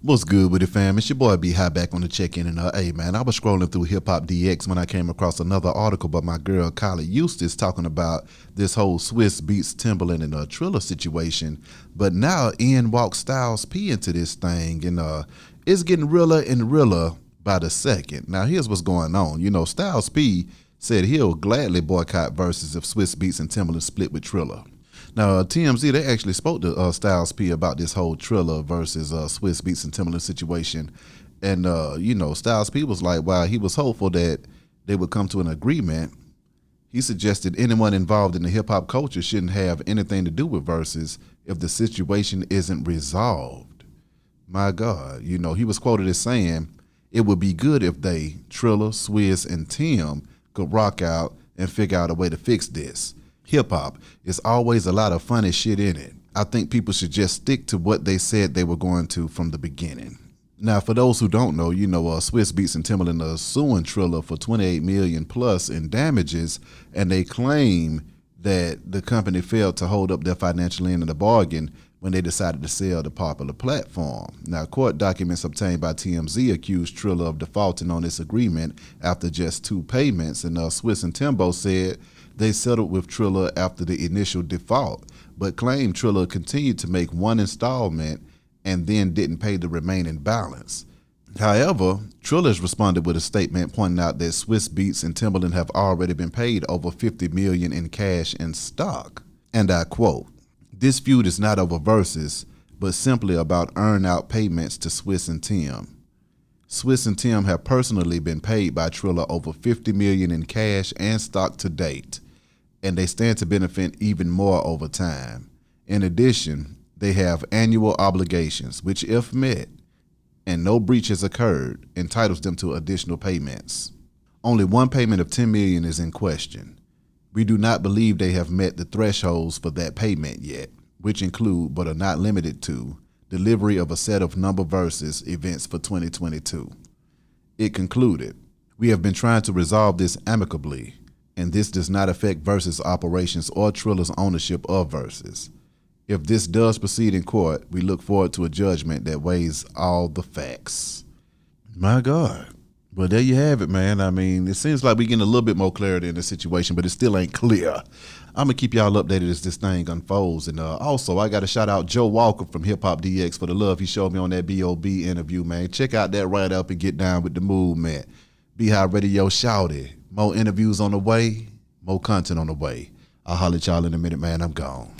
What's good with it, fam? It's your boy B High back on the check-in, and hey man, I was scrolling through Hip Hop DX when I came across another article by my girl Kylie Eustace talking about this whole Swizz beats Timbaland and Triller situation. But now in walks Styles P into this thing, and it's getting realer and realer by the second. Now here's what's going on. You know, Styles P said he'll gladly boycott verses if Swizz Beatz and Timbaland split with Triller. Now, TMZ, they actually spoke to Styles P about this whole Triller versus Swizz Beatz and Timbaland situation. And, you know, Styles P was like, while he was hopeful that they would come to an agreement, he suggested anyone involved in the hip-hop culture shouldn't have anything to do with verses if the situation isn't resolved. My God, you know, he was quoted as saying, it would be good if they, Triller, Swizz, and Tim, could rock out and figure out a way to fix this. Hip-hop is always a lot of funny shit in it. I think people should just stick to what they said they were going to from the beginning. Now, for those who don't know, you know, Swizz Beatz and Timbaland are suing Triller for $28 million plus in damages, and they claim that the company failed to hold up their financial end of the bargain when they decided to sell the popular platform. Now, court documents obtained by TMZ accused Triller of defaulting on this agreement after just 2 payments, and Swizz and Timbo said they settled with Triller after the initial default, but claimed Triller continued to make 1 installment and then didn't pay the remaining balance. However, Triller responded with a statement pointing out that Swizz Beatz and Timbaland have already been paid over $50 million in cash and stock. And I quote, "This feud is not over verses, but simply about earn-out payments to Swizz and Tim. Swizz and Tim have personally been paid by Triller over $50 million in cash and stock to date, and they stand to benefit even more over time. In addition, they have annual obligations, which if met, and no breach has occurred, entitles them to additional payments. Only 1 payment of $10 million is in question. We do not believe they have met the thresholds for that payment yet, which include, but are not limited to, delivery of a set of number verses events for 2022. It concluded, we have been trying to resolve this amicably, and this does not affect Versus operations or Triller's ownership of Versus. If this does proceed in court, we look forward to a judgment that weighs all the facts." My God. Well, there you have it, man. I mean, it seems like we're getting a little bit more clarity in the situation, but it still ain't clear. I'm going to keep y'all updated as this thing unfolds. And also, I got to shout out Joe Walker from Hip Hop DX for the love he showed me on that B.O.B. interview, man. Check out that write-up and get down with the movement. Beehive Radio shouted. More interviews on the way, more content on the way. I'll holler at y'all in a minute, man. I'm gone.